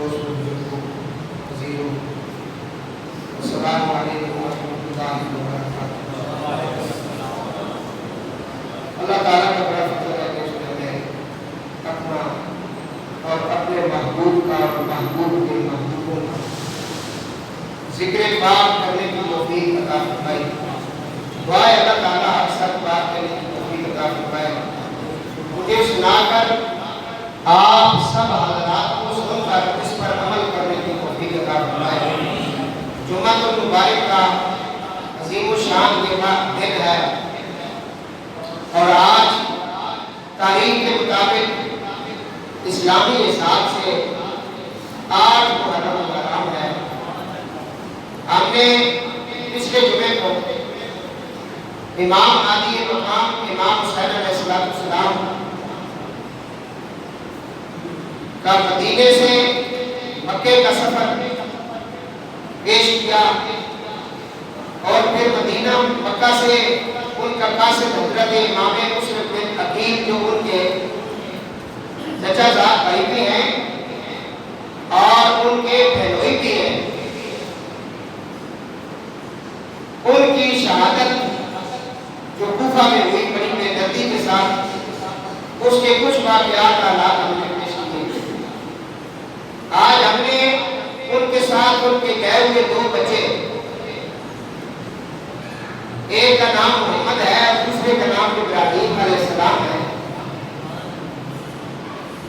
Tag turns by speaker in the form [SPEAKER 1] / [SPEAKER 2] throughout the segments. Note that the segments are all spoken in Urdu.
[SPEAKER 1] دوست بزرگوں، عزیزوں، السلام علیکم ورحمۃ اللہ وبرکاتہ۔ اللہ تعالیٰ کا بڑا فضل ہے کہ اس نے ہمیں اپنا اور اپنے محبوب کا اور محبوب کے محبوبوں کا ذکر پاک کرنے کی توفیق عطا فرمائی۔ دعا ہے اللہ تعالیٰ اکثر بات کرنے کی توفیق عطا فرمائے۔ مجھے سنا کر آپ سب حضرات کو سن کر اس پر عمل کرنے کی توفیق عطا فرمائے۔ جمعہ المبارک کا عظیم الشان دن ہے اور آج تاریخ کے مطابق اسلامی حساب سے 8 محرم الحرام ہے۔ ہم نے پچھلے جمعے کو امام عالی مقام امام حسین علیہ السلام کا مدینے سے مکے کا سفر پیش کیا اور پھر مدینہ مکہ سے ان کا قاصد حضرت امام مسلم بن عقیل جو ان کے چچا زاد بھائی بھی ہیں اور ان کے بہنوئی بھی ہیں، ان کی شہادت جو کوفہ میں ہوئی بڑی بے دردی کے ساتھ، اس کے کچھ واقعات حالات ہم نے پیش کیے۔ آج ہم نے ان کے ساتھ ان کے گئے ہوئے 2 بچے، ایک کا نام محمد ہے اور دوسرے کا نام ابراہیم علیہ السلام ہے،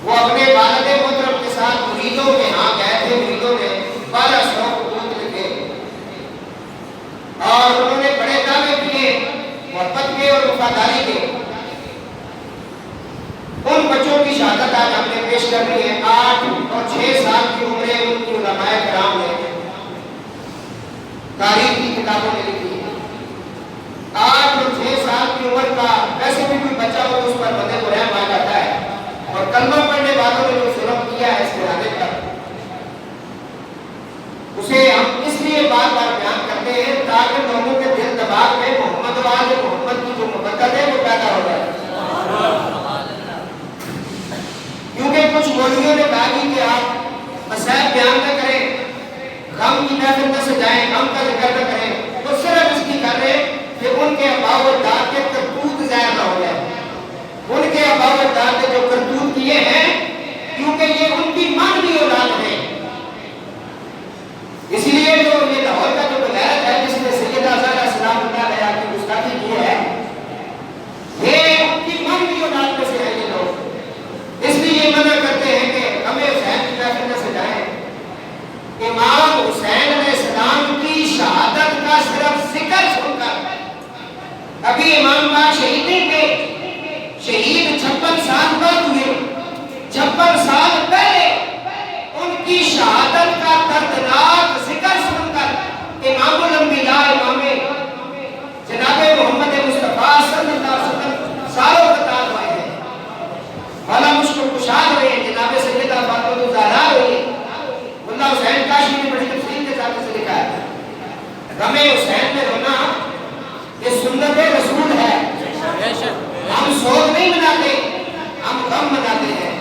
[SPEAKER 1] وہ اپنے والد محترم کے ساتھ مریدوں کے ہاں گئے تھے۔ مریدوں نے 1200 خطوط لکھے اور انہوں نے بڑے دعوے کیے محبت کے اور وفاداری کے۔ ان بچوں کی شہادت آج ہم نے پیش کر رہی ہے۔ 8 اور 6 سال کی عمریں ان کی علماء کرام نے تاریخ کی کتابوں میں لکھی ہے۔ 8 اور 6 سال کی عمر کا ویسے بھی کوئی بچہ ہو تو اس پر بندے کو رحم آ جاتا ہے، اور کلمہ پڑھنے والوں نے جو ظلم کیا ہے اس گھرانے پر، اسے ہم اس لیے بار بار بیان کرتے ہیں تاکہ لوگوں کے دل دماغ میں محمد والے محمد کی جو محبت ہے وہ پیدا ہو جائے۔ کیونکہ کچھ مولویوں نے کہا کہ آپ مسائل بیان نہ کریں، غم کی محفل نہ سجائیں، غم کا ذکر نہ کریں، تو صرف اس کی کر رہے کہ ان کے آباء و اجداد کے کرتوت ظاہر نہ ہو جائے۔ ان کے آباء و اجداد نے جو کرتوت کیے ہیں، کیونکہ یہ ان کی مانوی اولاد ہے، اس لیے جو یہ لاہور کا جو بغیرت ہے جس نے سیدہ زہرا سلام اللہ علیہا کی گستاخی کی ہے، یہ ان کی مانوی اولاد میں سے ہے یہ لوگ۔ اس لیے یہ منع کرتے ہیں کہ ہمیں حسین کی محفل نہ سجائیں۔ امام حسین علیہ السلام کی شہادت کا صرف ذکر سن کر، ابھی امام باغ شہید نہیں تھے، شہید 56 سال بعد ہوئے، 56 سال پہلے ان کی شہادت کا دردناک ذکر سن کر امام الانبیاء امام جناب محمد مصطفیٰ صلی اللہ علیہ وسلم سالوں قطار ہوئے ہیں، مولا مشکل کشاد ہوئے ہیں، جناب سیدہ فاطمہ الزہرا ہوئی ہیں۔ ملا حسین کاشی نے بڑی تفصیل کے ساتھ سے لکھا ہے، غم حسین میں رونا یہ سنت رسول ہے۔ ہم سوگ نہیں مناتے، ہم غم مناتے ہیں،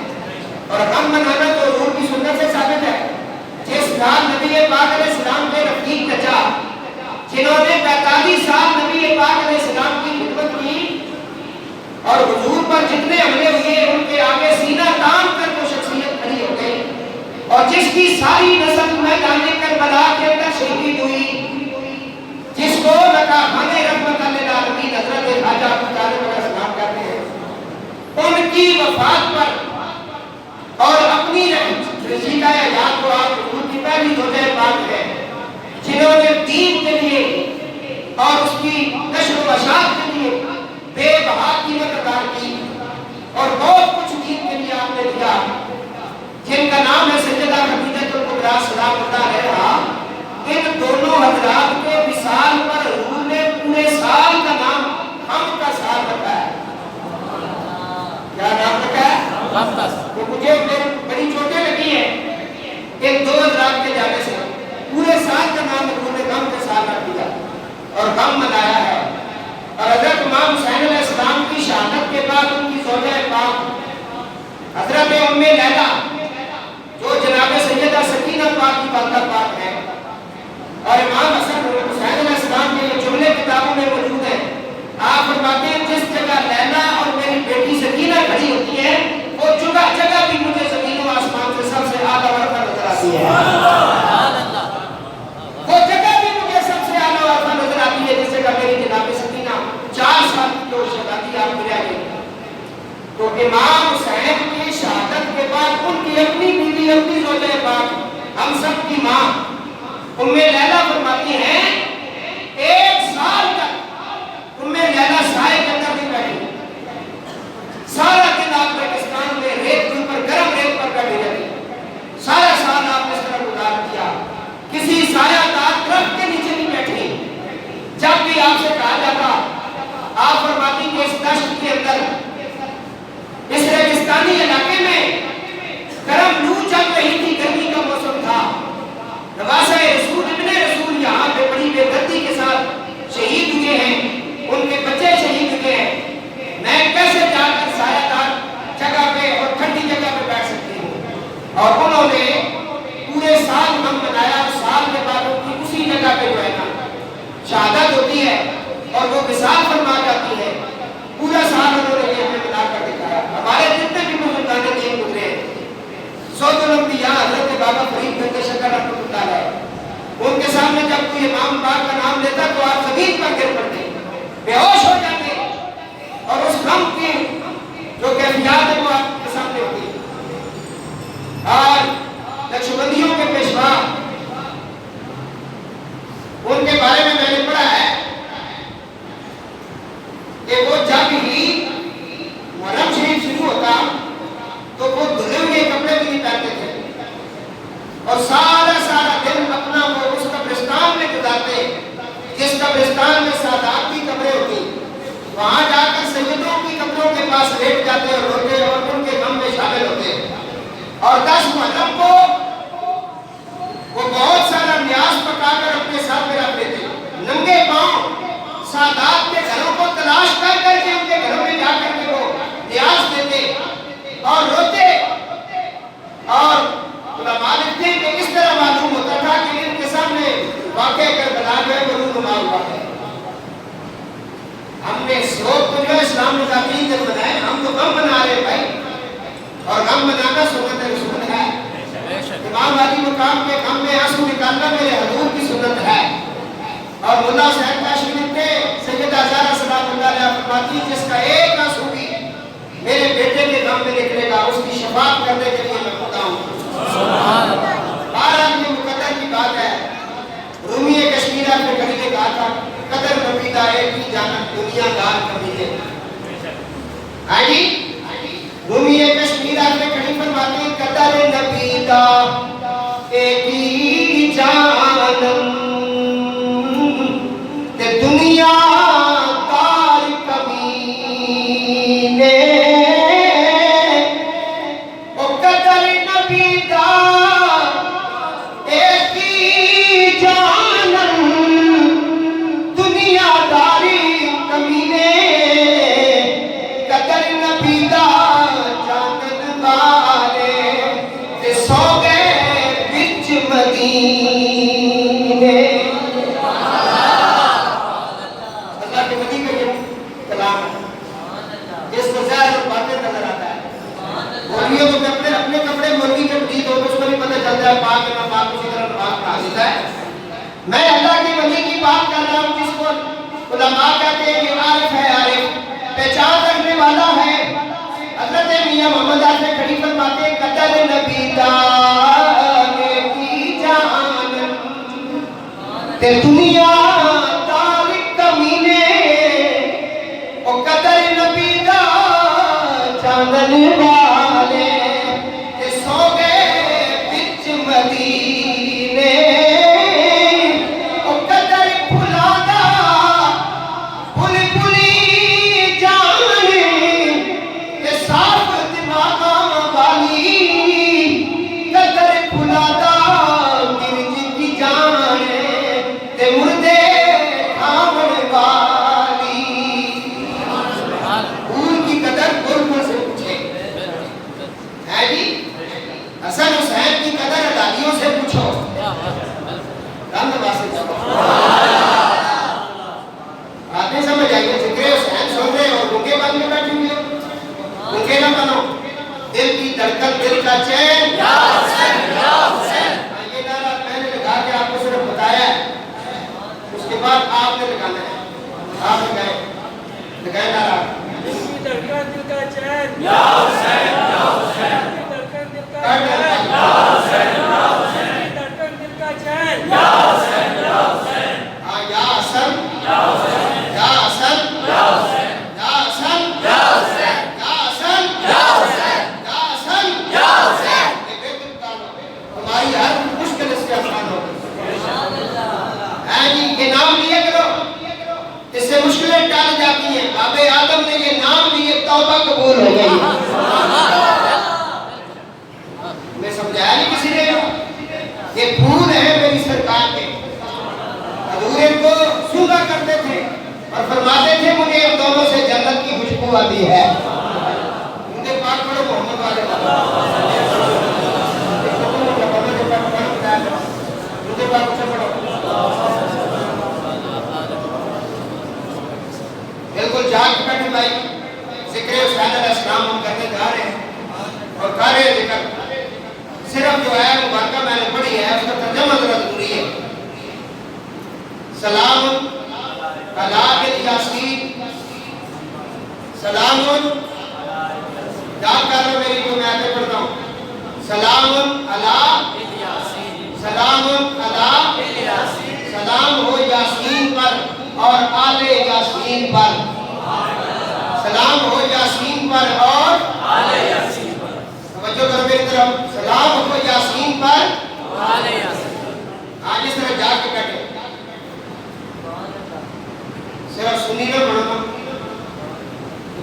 [SPEAKER 1] اور غم منانا تو حضور کی سنت سے ثابت ہے۔ جس رات نبی پاک علیہ السلام کے رفیق چچا، جنہوں نے 45 سال نبی پاک علیہ السلام کی خدمت کی اور حضور پر جتنے حملے ہوئے ان کے آگے سینہ تان کر وہ شخصیت کھڑی ہو گئی، اور جس کی ساری نسل میدان کربلا کے اندر شہید ہوئی، جس کو لقا خان رحمت للعالمین حضرت خواجہ ابو طالب علیہ السلام کہتے ہیں، ان کی وفات پر اور اپنی رسیدہ حیات کو آپ حضور کی پہلی زوجہ پاک ہے جنہوں نے دین کے لیے اور اس کی نشر و اشاعت کے لیے بے بہا قیمت ادا کی اور بہت کچھ دین کے لیے آپ نے دیا، جن کا نام ہے سیدہ خدیجہ الکبریٰ سلام اللہ علیہا۔ ان دونوں حضرات کے وصال پر حضور نے پورے سال کا نام غم کا سال رکھا ہے۔ کیا نام رکھا ہے؟ غم کا سال۔ تو مجھے بڑی چوٹیں لگی ہیں ان 2 حضرات کے جانے سے، پورے سال کا نام حضور نے غم کا سال رکھ دیا اور غم منایا ہے۔ اور حضرت امام حسین علیہ السلام کی شہادت کے بعد ان کی زوجہ پاک حضرت ام لیلہ جو جناب سیدہ آپ فرماتے ہیں جس جگہ لیلا اور میری بیٹی سکینہ کھڑی ہوتی ہے وہ جگہ جگہ بھی مجھے زمین و آسمان سے سب سے اعلیٰ ورثہ نظر آتی ہے، وہ جگہ بھی مجھے سب سے اعلیٰ ورثہ نظر آتی ہے جس جگہ میری جناب سکینہ 4 سال کی جو شہادی آپ ملے گئی۔ تو امام حسین کی شہادت کے بعد ان کی اپنی بیوی اپنی زوجہ پاک ہم سب کی ماں ام لیلا فرماتی ہیں 1 سال تک ام لیلا سائے کے اندر نہیں بیٹھی، سارا دن آپ پاکستان میں ریت کے اوپر گرم ریت پر بیٹھی رہتی، سارا سال آپ نے اس طرح گزار کیا، کسی سایہ دار درخت کے نیچے نہیں بیٹھی۔ جب بھی آپ سے کہا جاتا آپ فرماتی کہ اس دشت کے اندر اس ریگستانی علاقے میں گرم لو چل رہی تھی، گرمی کا موسم تھا، نواسہ رسول ابن رسول یہاں پہ بڑی بے دردی کے ساتھ شہید ہوئے ہیں، ان کے بچے شہید ہوئے ہیں، میں کیسے جا کر سایہ دار جگہ پہ اور ٹھنڈی جگہ پہ بیٹھ سکتی ہوں؟ اور انہوں نے پورے سال غم منایا، اور سال کے بعد ان کی اسی جگہ پہ جو ہے نا شہادت ہوتی ہے اور وہ وصال فرما جاتی ہے، پورا سال انہوں نے یہ ہمیں منا کر دکھایا۔ ہمارے جتنے بھی بزرگان دین گزرے سعود الانبیاء حضرت بابا فرید بنت شکر رحمۃ اللہ علیہ، ان کے سامنے جب کوئی امام پاک کا نام لیتا تو آپ زمین پر گر پڑتے، بے ہوش ہو جاتے، اور اس غم کی جو کیفیات ہے وہ آپ کے سامنے ہوتی ہے۔ اور نقشبندیوں کے پیشوا ان کے بارے میں نے پڑھا ہے کہ وہ جب ہی محرم شریف شروع ہوتا تو وہ دھلے ہوئے کپڑے بھی نہیں پہنتے تھے، اور سارا دن اپنا وہ اس قبرستان میں گزارتے جس قبرستان میں سادات کی قبریں ہوتی، وہاں جا کر سیدوں کی قبروں کے پاس لیٹ جاتے اور روتے اور ان کے غم میں شامل ہوتے، اور 10 محرم کو وہ بہت سارا نیاز پکا کر اپنے ساتھ میں رکھ لیتے، ننگے پاؤں سادات کے گھروں کو تلاش کر کر کے ان کے گھروں میں جا کر کے وہ نیاز دیتے اور روتے، اور علماء لکھتے ہیں کہ اس طرح معلوم ہوتا تھا کہ ان کے سامنے واقع کربلا جو ہے وہ رونما ہوا ہے۔ ہم نے سوچ کو جو اسلام نے تعطیل دن بنائے، ہم تو غم بنا رہے ہیں بھائی، اور غم بنانا سنت رسول ہے، امام علی مقام کے غم میں آنسو نکالنا میرے حضور کی سنت ہے۔ اور ملا صاحب کا شریف کے سیدہ زہرا سلام اللہ علیہ فرماتی جس کا ایک آنسو بھی میرے بیٹے کے غم میں نکلے گا اس کی شفاعت کرنے کے لیے میں خدا ہوں۔ بہرحال یہ مقدر کی بات ہے، رومی کشمیرہ میں کبھی نے کہا تھا قدر نبیدہ ایک ہی جانت دنیا دار کبھی نے، آئی رومی کشمیرہ میں کبھی فرماتے ہیں قدر نبیدہ ایک ہی جانت دنیا دار کبھی نے، او قدر نبیدہ ایک ہی جانت دنیا داری کبھی نے، قدر نبیدہ جانت والے تے سو گئے بچ مدینے۔ اس کو زیادہ باتیں نظر آتا ہے، مولیوں کو اپنے کپڑے مرغی کے پٹی دو اس کو نہیں پتہ چلتا ہے پاک نہ پاک اسی طرح پاک پڑھا دیتا ہے۔ میں اللہ کے ولی کی بات کر رہا ہوں جس کو علماء کہتے ہیں کہ عارف ہے، عارف پہچان رکھنے والا ہے۔ حضرت میاں محمد آصف کھڑی فرماتے ہیں قدر نبیدہ کی جانت تے دنیا تاریک کمینے، او قدر نبیدہ چاندن والے تے سو گئے بچ مدینے، او قدر بھلادا بھل بھلی جانے تے صاف دماغاں والی، قدر بھلادا گرج کی جانے تے مردے کھاون والی، ان کی قدر بلبل سے پوچھے، دل کا چین
[SPEAKER 2] یا حسین یا حسین.
[SPEAKER 1] یہ نعرہ میں نے لگا کے آپ کو صرف بتایا ہے، اس کے بعد آپ نے لگانا ہے. آپ لگائیں نعرہ.
[SPEAKER 2] دل کی دھڑکن دل کا چین یا حسین یا حسین. دل کی دھڑکن دل کا چین یا حسین یا حسین. دل کی دھڑکن دل کا چین یا حسین یا حسین.
[SPEAKER 1] یا حسن
[SPEAKER 2] یا حسین
[SPEAKER 1] یا حسن
[SPEAKER 2] یا حسین
[SPEAKER 1] یا حسن
[SPEAKER 2] یا حسین
[SPEAKER 1] یا حسن
[SPEAKER 2] یا حسین
[SPEAKER 1] یا حسن
[SPEAKER 2] یا حسین.
[SPEAKER 1] یہ بالکل کام ہو گیا. تمہاری ہر مشکل اس سے آسان ہو گئی. جی یہ نام لیا کرو، اس سے مشکلیں ٹال جاتی ہیں. باب آدم نے یہ نام لیے، توبہ قبول ہو گئی. میں سمجھایا نہیں کسی نے؟ یہ پھول ہیں میری سرکار کے. حضور ان کو سونگا کرتے تھے اور فرماتے تھے مجھے ان دونوں سے جنت کی خوشبو آتی ہے. ان کے پاک پڑھو محمد والے بالکل جاگ کے بیٹھے بھائی. ذکر حسین علیہ السلام ہم کرنے جا رہے ہیں اور کر رہے ہیں ذکر. صرف جو ہے مبارکہ میں نے پڑھی ہے اس کا ترجمہ ذرا ضروری ہے. سلام علی یاسین، سلام یاد کر لو میری جو میں آگے پڑھتا ہوں. سلام علی سلام علی سلام ہو یاسین پر اور آل یاسین پر. سلام ہو یاسین پر اور
[SPEAKER 2] آل یاسین پر.
[SPEAKER 1] توجہ کرو میری طرف. سلام ہو یاسین پر
[SPEAKER 2] آل یاسین.
[SPEAKER 1] آج اس طرح جا کے بیٹھے. صرف سنی نہ پڑھو،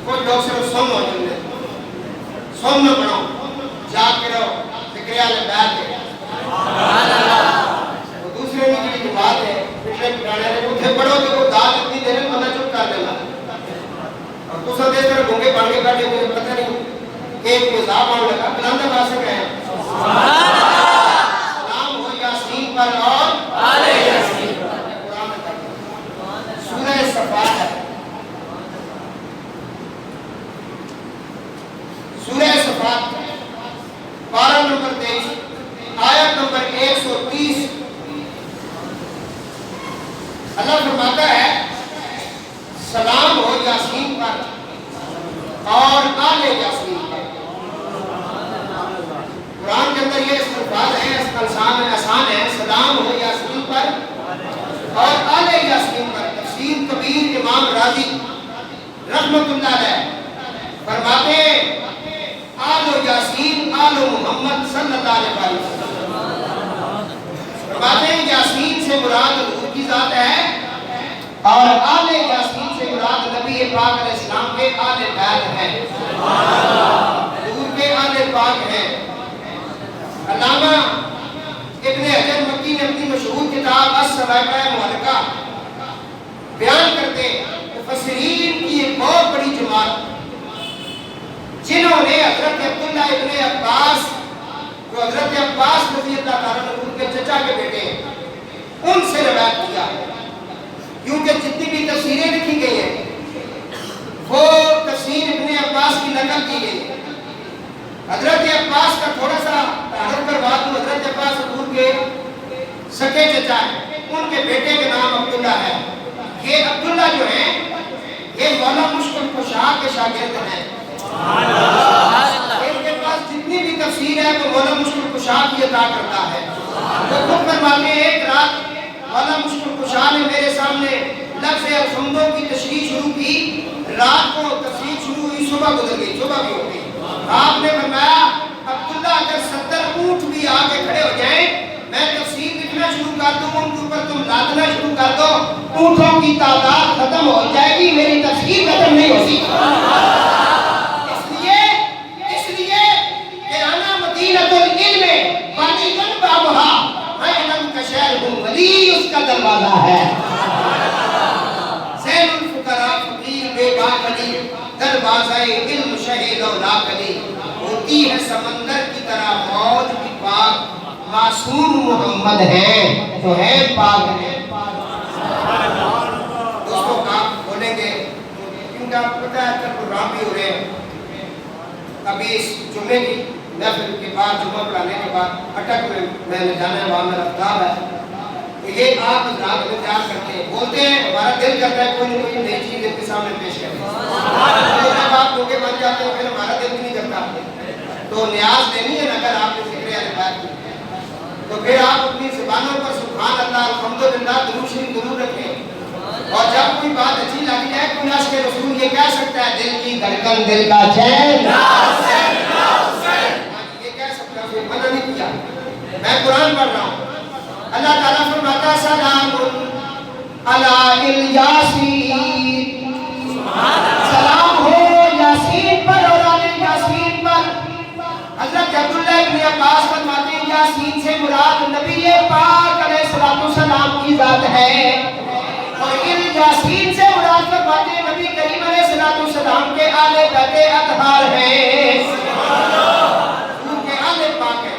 [SPEAKER 1] کچھ لوگ صرف سن ہو جاتے ہیں. سن نہ پڑھو، جا کے رہو. ذکر والے بیٹھ کے دوسرے کی جو بات ہے پچھلے پرانے نے اتنے پڑھو کہ وہ داد اتنی دیر میں بندہ چپ کر دینا. اور تو سب اس طرح گونگے پڑھ کے بیٹھے مجھے پتہ نہیں ایک عذاب آنے لگا. بلند آواز سے کہیں سلام ہو یاسین پر اور
[SPEAKER 2] آل یاسین پر.
[SPEAKER 1] قرآن میں سورہ صفات ہے. سورہ صفات پارہ نمبر 23 آیت نمبر 130. اللہ فرماتا ہے سلام ہو یاسین پر اور آل یاسین پر. قرآن کے اندر یہ الفاظ ہیں، آسان ہے. سلام ہو یاسین پر اور آل یاسین پر. تفسیر کبیر امام راضی رحمت اللہ علیہ فرماتے ہیں آل یاسین آل محمد صلی اللہ علیہ وسلم. فرماتے ہیں یاسین سے مراد حضور کی ذات ہے اور آل یاسین سے مراد نبی پاک علیہ السلام کے آل بیت ہیں، حضور کے آل پاک ہیں. علامہ ابن حجر مکی نے اپنی مشہور کتاب الصواعق المحرقہ بیان کرتے ہیں مفسرین کی ایک بہت بڑی جماعت جنہوں نے حضرت عبداللہ ابن عباس جو حضرت عباس رضی اللہ تعالیٰ عنہ کے چچا کے بیٹے ہیں ان سے روایت کیا. کیونکہ جتنی بھی تفسیریں لکھی گئی ہیں وہ تفسیر ابن عباس کی نقل کی گئی. حضرت عباس کا تھوڑا سا تعارف کروا دوں. حضرت عباس حضور کے سکے چچا ہیں، ان کے بیٹے کے نام عبداللہ ہے. یہ عبداللہ جو ہیں یہ مولا مشکل کشا کے شاگرد ہیں. ان کے پاس جتنی بھی تفسیر ہے وہ مولا مشکل کشا کی عطا کرتا ہے. تو خود فرماتے ہیں ایک رات مولا مشکل کشا نے میرے سامنے لفظ الحمدوں کی تشریح شروع کی. رات کو تفسیر شروع ہوئی، صبح گزر گئی، صبح بھی ہو گئی. آپ نے فرمایا عبداللہ اگر 70 اونٹ بھی آگے کھڑے ہو جائیں میں تفسیر لکھنا شروع کر دوں ان کے اوپر تم لادنا شروع کر دو، اونٹوں کی تعداد ختم ہو جائے گی، میری تفسیر ختم نہیں ہوتی. اس لیے کہ انا مدینۃ العلم ولی بابھا، میں علم کا شہر ہوں، ولی اس کا دروازہ ہے. زین الفقراء فقیر بے باک علی، دروازہ علم شہید و لاکلی. ہوتی ہے سمندر کی طرح موج کی پاک، معصوم محمد ہیں تو ہے پاک ہیں. دوستوں آپ بولیں گے کیونکہ آپ کو پتہ ہے کہ پروگرام بھی ہو رہے ہیں. ابھی اس جمعے کی محفل کے بعد جمعہ پڑھانے کے بعد اٹک میں نے جانا ہے، وہاں میرا خطاب ہے، تو یہ آپ حضرات انتظار کرتے ہیں، بولتے ہیں ہمارا دل کرتا ہے کوئی نہ کوئی نئی چیز ان کے سامنے پیش کریں، جب آپ لوگ بن جاتے ہیں پھر ہمارا دل بھی نہیں کرتا، تو نیاز دینی ہے نا اگر آپ نے ذکر اہل بیت کی تو پھر آپ اپنی زبانوں پر سبحان اللہ الحمدللہ درود شریف ضرور رکھیں، اور جب کوئی بات اچھی لگ جائے کوئی عاشق رسول یہ کہہ سکتا ہے دل کی دھڑکن دل کا چین یا حسین یا حسین، یہ کہہ سکتا ہے، منع نہیں کیا۔ میں قرآن پڑھ رہا ہوں، اللہ تعالیٰ فرماتا ہے سلام علی الیاسین، سلام ہو یاسین پر اور علی یاسین پر۔ حضرت عبداللہ ابن عباس فرماتے ہیں یاسین سے مراد نبی پاک علیہ السلام کی ذات ہے، اور یاسین سے مراد فرماتے ہیں نبی کریم علیہ السلام کے آل بیت اطہار ہیں، ان کے آل پاک ہیں۔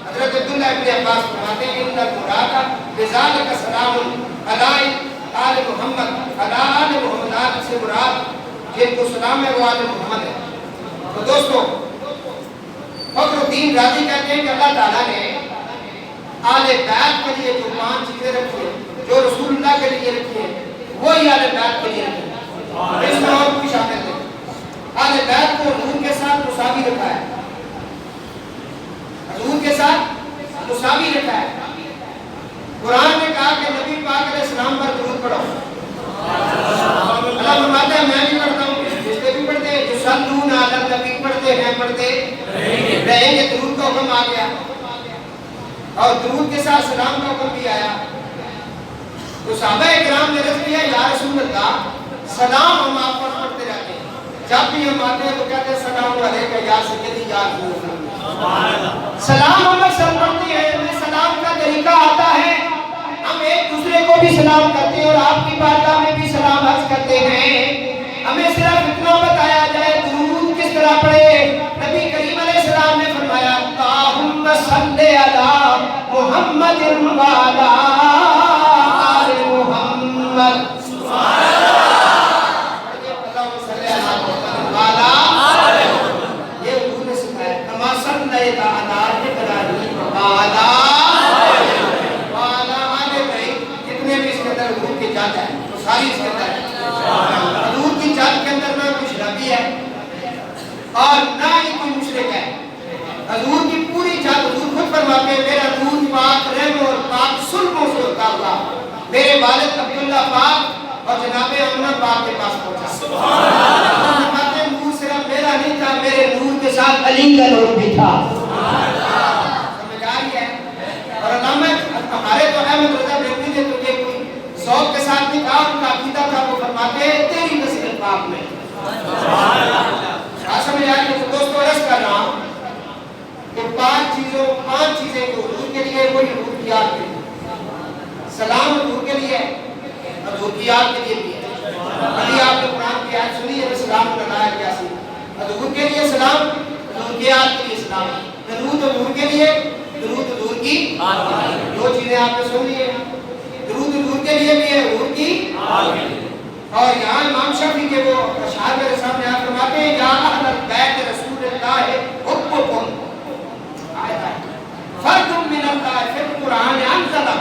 [SPEAKER 1] حضرت عبداللہ ابن عباس فرماتے ہیں ان المراد بذالک سلام علی آل محمد، علی آل محمد سے مراد جن کو سلام ہے وہ آل محمد ہے۔ تو دوستو فخر الدین رازی کہتے ہیں کہ اللہ تعالیٰ نے آل بیت کے لیے جو 5 چیزیں رکھی ہیں، جو رسول اللہ کے لیے رکھی ہیں، وہی آل بیت کے لیے رکھی ہیں، اس میں اور کوئی شامل نہیں۔ آل بیت کو حضور کے ساتھ مساوی رکھا ہے، حضور کے ساتھ مساوی رکھا ہے۔ قرآن نے کہا کہ نبی پاک علیہ السلام پر درود پڑھو، اللہ فرماتا ہے میں بھی پڑھتا ہوں، رشتے بھی پڑھتے ہیں، جو صلون علی النبی پڑھتے ہیں پڑھتے رہیں گے، درود کا حکم آ گیا اور درود کے ساتھ سلام کا حکم بھی آیا۔ تو صحابہ اکرام نے رضی کیا یا رسول اللہ سلام ہم آپ پر پڑھتے رہتے ہیں، جب بھی ہم آتے ہیں تو کہتے ہیں سلام علیکم یا سیدی یا رسول اللہ، سلام ہم اکثر پڑھتے ہیں، ہمیں سلام کا طریقہ آتا ہے، ہم ایک دوسرے کو بھی سلام کرتے ہیں اور آپ کی بارگاہ میں بھی سلام عرض کرتے ہیں۔ ہمیں صرف اتنا بتایا جائے درود کس طرح پڑھے، نبی کریم علیہ السلام نے فرمایا اللہم صلی علی محمد وعلی آل محمد، سبحان اللہ، اللہم صلی علی محمد وعلی آل محمد، یہ حضور نے سکھایا کما صلیت علی ابراہیم وعلی ہے، ساری اس کے اندر ہے، حضور کی جات کے اندر نہ کچھ نبی ہے اور نہ ہی کوئی مشرک ہے، حضور کی پوری جات، حضور خود فرماتے ہیں میرا دودھ پاک رحم اور پاک سلموں سے ہوتا ہوا میرے والد عبداللہ پاک اور جناب امنہ پاک کے پاس پہنچا، سبحان اللہ، فرماتے ہیں نور صرف میرا نہیں تھا، میرے نور کے ساتھ علی کا نور بھی تھا، سمجھ آ رہی ہے؟ اور علامہ ہمارے تو احمد رضا بریلوی نے تو یہ کوئی ذوق کے ساتھ نہیں کہا، ان کا عقیدہ تھا، وہ فرماتے ہیں تیری نسل پاک میں، سمجھ آئے کہ دوستو عرض کر رہا ہوں کہ 5 چیزیں جو حضور کے لیے وہی حضور کی یاد کے لیے، سلام حضور کے لیے حضور کی یاد کے لیے بھی ہے، ابھی آپ نے قرآن کی آیت سنی ہے سلام علی یاسین، حضور کے لیے سلام، حضور کی یاد کے لیے سلام، درود حضور کے لیے، درود حضور کی 2 چیزیں آپ نے سن لی ہیں، درود حضور کے لیے بھی ہے حضور کی، اور یہاں امام شافعی کے وہ اشعار میرے سامنے آپ فرماتے ہیں یا اہل بیت رسول اللہ حبکم فرد من اللہ فی القرآن انزلہ،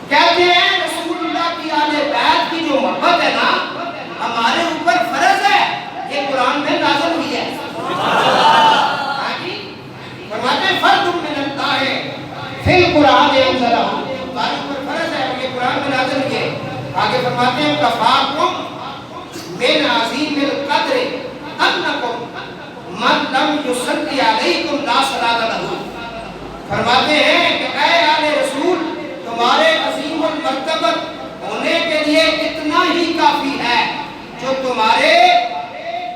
[SPEAKER 1] کہتے ہیں رسول اللہ کی آل بیت کی جو محبت ہے نا ہمارے اوپر فرض ہے، یہ قرآن میں نازل ہوئی ہے، فرماتے ہیں فرد من اللہ فی القرآن انزلہ، ہمارے اوپر فرض ہے اور یہ قرآن میں نازل ہوئی ہے۔ آگے فرماتے ہیں کفاکم من عظیم القدر انکم من لم یصلی علیکم لا صلاۃ لہ، فرماتے ہیں کہ اے آل رسول تمہارے عظیم المرتبت ہونے کے لیے اتنا ہی کافی ہے جو تمہارے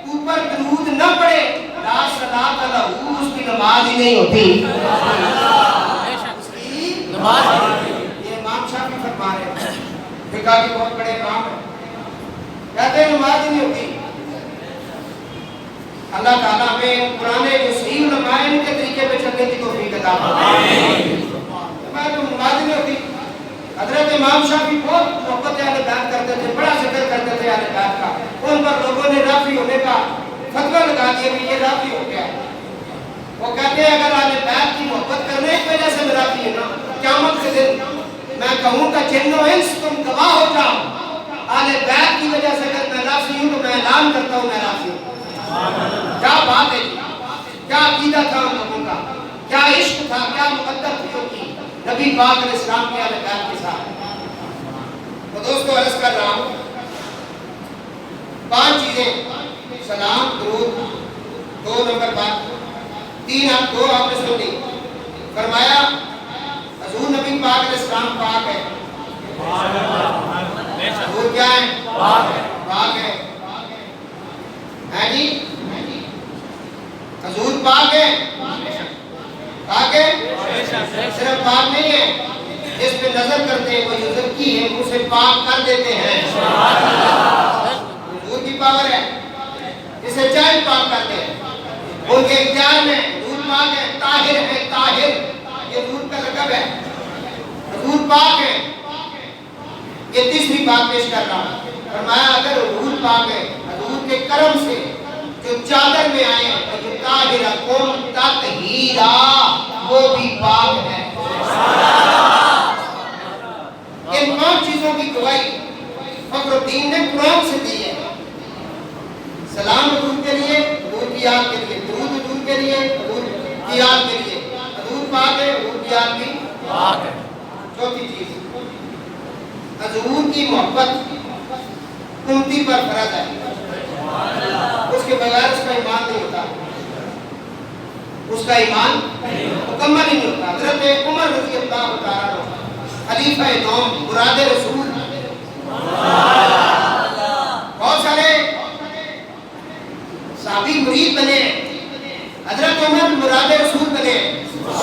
[SPEAKER 1] اوپر درود نہ پڑے لا صلاۃ لہ، اس کی نماز ہی نہیں ہوتی، یہ امام شافعی فرما رہے ہیں، فقہ کے بہت بڑے امام ہیں، کہتے ہیں نماز ہی نہیں ہوتی۔ اللہ تعالیٰ ہمیں قرآن جو صحیح علماء ان کے طریقے پہ چلنے کی توفیق عطا فرمائے، نماز ہی نہیں ہوتی۔ حضرت امام شافعی بہت محبت اہل بیت کرتے تھے، بڑا ذکر کرتے تھے اہل بیت کا، ان پر لوگوں نے رافعی ہونے کا فتویٰ لگا دیا کہ یہ رافعی ہو گیا، وہ کہتے ہیں اگر اہل بیت کی محبت کرنے کی وجہ سے میرا ہے نا قیامت کے دن میں کہوں کہ جن و انس تم گواہ ہو جاؤ اہل بیت کی وجہ سے اگر میں راضی ہوں تو میں اعلان کرتا ہوں میں راضی ہوں. کیا بات ہے جی, کیا عقیدہ تھا ان لوگوں کا, کیا عشق تھا, کیا مقدر تھی ان کی نبی پاک علیہ السلام کی اہل بیت کے ساتھ. تو دوستو عرض کر رہا ہوں 5 چیزیں سلام درود 2 نمبر بات 3 آپ 2 آپ نے سن لی. فرمایا حضور نبی پاک علیہ السلام پاک ہے. حضور کیا ہے؟ پاک ہے. جی حضور پاک ہے. پاک ہے, صرف پاک نہیں ہے, جس پہ نظر کرتے ہیں وہ یزکی ہے اسے پاک کر دیتے ہیں. حضور کی پاور ہے, اسے چاہے پاک کرتے ہیں. ان کے اختیار میں حضور پاک ہے. طاہر ہے, طاہر یہ حضور کا لقب ہے. حضور پاک ہے. یہ تیسری بات پیش کر رہا ہوں. فرمایا اگر حضور پاک ہے, حضور کے کرم سے جو چادر میں آئے ہیں جو طاہر قوم تطہیرا وہ بھی پاک ہے. ان 5 چیزوں کی گواہی فخر الدین نے قرآن سے دی ہے. سلام حضور کے لیے, حضور کی یاد کے لیے, درود حضور کے لیے, حضور کی یاد کے لیے. حضور پاک ہے, حضور کی یاد بھی پاک ہے. چوتھی چیز حضور کی محبت امتی پر فرض ہے. اس کے بغیر اس کا ایمان نہیں ہوتا, اس کا ایمان مکمل نہیں ہوتا. حضرت عمر رضی اللہ تعالیٰ عنہ خلیفہ دوم مراد رسول, بہت سارے صحابی مرید بنے, حضرت عمر مراد رسول بنے. بہت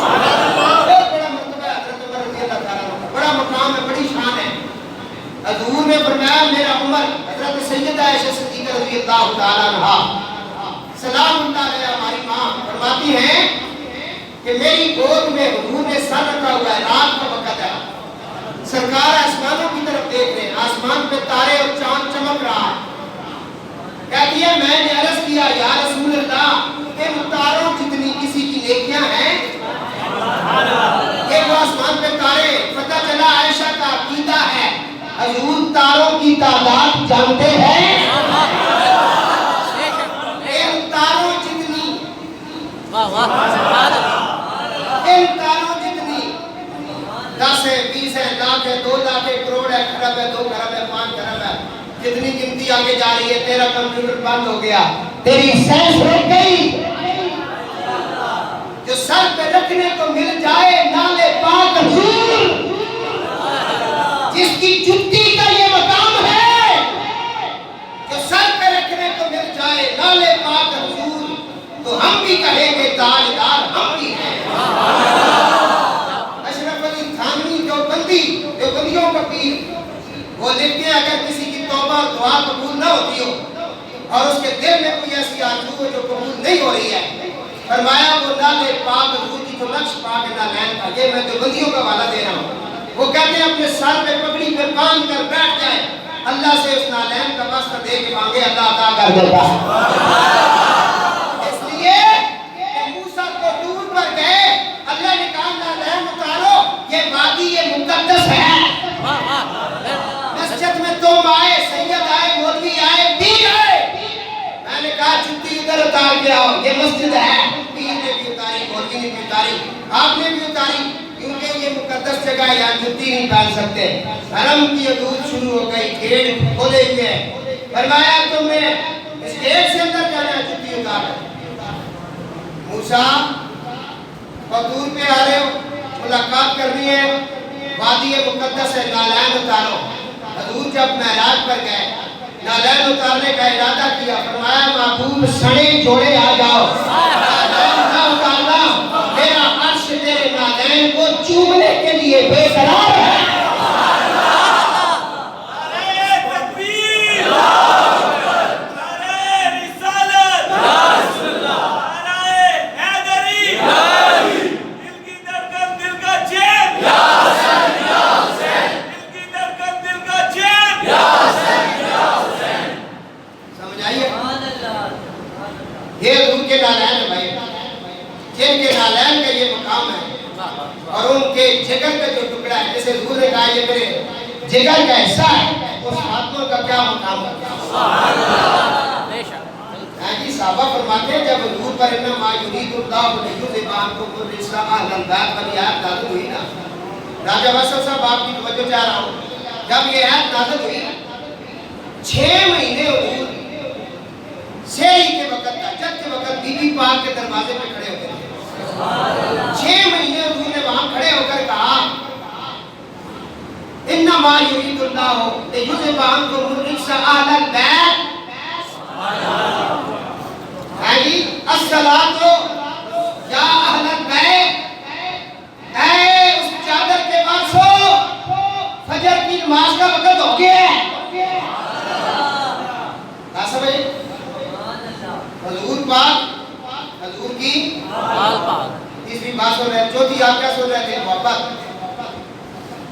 [SPEAKER 1] بڑا مرتبہ ہے حضرت عمر رضی اللہ تعالیٰ عنہ, بڑا مقام ہے, بڑی شان ہے. حضور نے فرمایا میرا عمر, حضرت سیدہ عائشہ صدیقہ رضی اللہ تعالیٰ عنہ سلام اللہ علیہ ہماری ماں فرماتی ہیں کہ میری گود میں حضور نے سر رکھا ہوا ہے, رات کا وقت ہے, سرکار آسمانوں کی طرف دیکھ رہے ہیں, آسمان پہ تارے اور چاند چمک رہا ہے. کہتی ہے میں نے عرض کیا یا رسول اللہ ان تاروں جتنی کسی کی نیکیاں ہیں یہ وہ آسمان پہ تارے. پتہ چلا عائشہ کا عقیدہ ہے حضور تاروں کی تعداد جانتے ہیں. ان تاروں جتنی, ان تاروں جتنی 10 ہے, 20 ہے, لاکھ ہے, 2 لاکھ ہے, کروڑ ہے, خرب ہے, 2 خرب ہے, 5 خرب ہے, جتنی گنتی آگے جا رہی ہے, تیرا کمپیوٹر بند ہو گیا, تیری سینس رک گئی. جو سر پہ رکھنے کو مل جائے نالے پاک حضور, جس کی جتی کا یہ مقام ہے, جو سر پہ رکھنے کو مل جائے نالے پاک حضور, تو ہم بھی کہیں گے تاجدار ہم بھی ہیں. اشرف علی تھانوی جو بندیوں کا پیر, وہ لکھتے ہیں اگر کسی کی توبہ اور دعا قبول نہ ہوتی ہو اور اس کے دل میں کوئی ایسی آرزو ہے جو قبول نہیں ہو رہی ہے, فرمایا وہ نالے پاک حضور کی جو نقش پاک نالین کا, یہ میں جو بندیوں کا حوالہ دے رہا ہوں, وہ کہتے ہیں اپنے سر پہ پگڑی پہ باندھ کر بیٹھ جائے, اللہ سے اس نالین کا واسطہ دے کے مانگے, اللہ عطا کر دیتا ہے. اس لیے کہ موسیٰ کو دور پر گئے, اللہ نے کہا نالین اتارو, یہ وادی یہ مقدس ہے. مسجد میں تم آئے, سید آئے, مولوی آئے, پیر آئے, میں نے کہا جتی ادھر اتار کے آؤ, یہ مسجد ہے. پیر نے بھی اتاری, مولوی نے بھی اتاری, آپ نے بھی اتاری, کیونکہ یہ مقدس جگہ ہے, یہاں جتی نہیں پہن سکتے. حرم کی حدود شروع ہو گئی, گیٹ کھولے ہوئے ہیں. فرمایا تم نے اس گیٹ سے اندر جانا ہے, جتی اتار. موسیٰ دور پہ آ رہے ہو, ملاقات کرنی ہے, وادی مقدس ہے, نالین اتارو. حضور جب معراج پر گئے, نالین اتارنے کا ارادہ کیا, فرمایا محبوب سڑے جوڑے آ جاؤ, نالین نہ اتارنا, میرا عرش تیرے نالین کو چومنے کے لیے بے قرار ہے. یہ حضور کے نالین ہے بھائی, جن جلالین کا یہ مقام ہے اور ان کے جگر کا جو ٹکڑا ہے، جیسے حضور نے کہا یہ میرے جگر کا حصہ ہے، اس آدموں کا کیا مقام ہے؟ جی صحابہ فرماتے ہیں جب حضور پر انما یرید اللہ لیذھب عنکم الرجس اہل البیت والی آیت نازل ہوئی نا، راجہ وصف صاحب آپ کی توجہ چاہ رہا ہوں، جب یہ آیت نازل ہوئی 6 مہینے حضور سحری کے وقت تہجد کے وقت بی بی پاک کے دروازے پہ کھڑے ہوتے تھے، 6 مہینے حضور نے وہاں کھڑے ہو کر کہا انما یرید اللہ لیذھب عنکم الرجس اہل البیت الصلاۃ یا اہل البیت، اے اس چادر کے وارثو فجر کی نماز کا وقت ہو گیا ہے۔ کیا سمجھے؟ حضور پاک، حضور کی تیسری بات سن رہے ہیں، چوتھی آپ کیا سن رہے تھے؟ محبت۔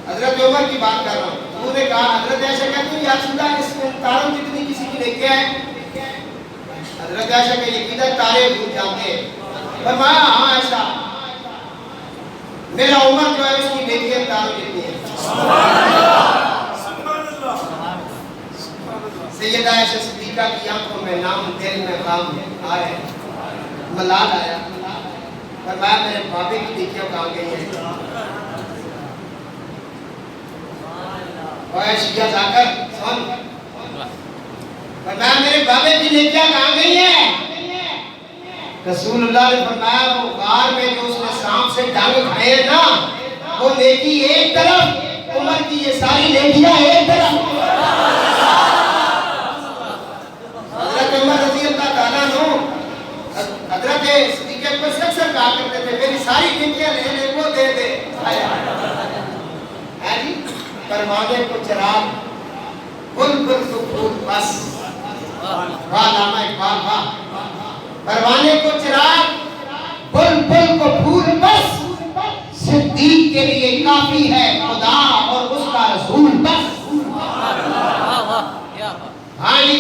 [SPEAKER 1] حضرت عمر کی بات کر رہا ہوں، حضور نے کہا حضرت عائشہ کہتی ہیں یا رسول اللہ اس تاروں جتنی کسی کی نیکیاں ہیں؟ حضرت عائشہ کہ یہ کدھر تارے حضور جانتے ہیں؟ فرمایا ہاں عائشہ میرا عمر جو ہے اس کی نیکیاں تاروں جتنی ہیں۔ سیدہ عائشہ صدیقہ کی آنکھوں میں نام دل میں غم آ رہے ملال آیا، فرمایا میرے بابے کی نیکیاں کہاں گئی ہیں؟ اور شیعہ جا کر سن، فرمایا میرے بابے کی نیکیاں کہاں گئی ہیں؟ رسول اللہ نے فرمایا وہ غار میں جو اس نے سانپ سے ڈنگ کھائے نا، وہ نیکی ایک طرف، عمر کی یہ ساری نیکیاں ایک طرف۔ حضرت عمر رضی اللہ تعالیٰ عنہ حضرت صدیق اکبر سے اکثر کہا کرتے تھے میری ساری نیکیاں لے لے وہ دے دے، ہے جی پروانے کو چراغ بلبل کو پھول بس، واہ علامہ اقبال واہ، پروانے کو چراغ بلبل کو پھول بس، صدیق کے لیے کافی ہے خدا اور اس کا رسول بس۔ ہاں جی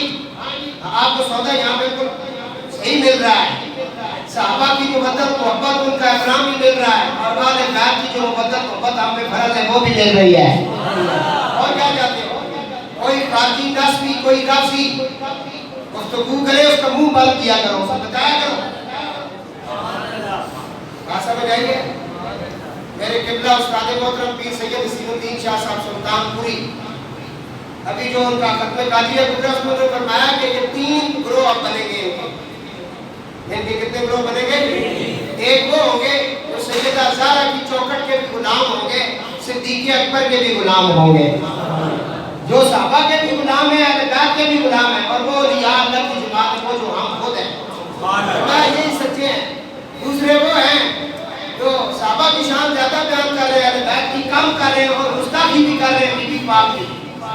[SPEAKER 1] آپ کو سودا یہاں بالکل صحیح مل رہا ہے، صحابہ کی محبت محبت ان کا احترام بھی مل رہا ہے، اور اہل بیت کی جو محبت ہم پہ فرض ہے وہ بھی مل رہی ہے۔ اور کیا چاہتے ہو؟ کوئی خارجی نسبی کوئی لفظی گفتگو کرے اس کا منہ بند کیا کرو، اسے بتایا کرو۔ بات سمجھ آئی ہے؟ میرے قبلہ استاد محترم پیر سید حسین الدین شاہ صاحب سلطان پوری، ابھی جو ان کا ختم قاضیہ گزرا اس میں نے فرمایا کہ یہ 3 گروہ اب بنے گے، ان کے کتنے گروہ بنے گے؟ ایک وہ ہوں گے جو سیدہ زہرا کی چوکھٹ کے بھی غلام ہوں گے، صدیق اکبر کے بھی غلام ہوں گے، جو صحابہ کے بھی غلام ہیں، اہل بیت کے بھی غلام ہیں، اور وہ اولیاء اللہ کی جماعت ہے وہ جو ہم خود ہیں۔ فرمایا یہی سچے ہیں۔ دوسرے وہ ہیں جو صحابہ کی شان زیادہ بیان کر رہے ہیں، اہل بیت کی کم کر رہے ہیں اور گستاخی بھی کر رہے ہیں بی بی پاک کی،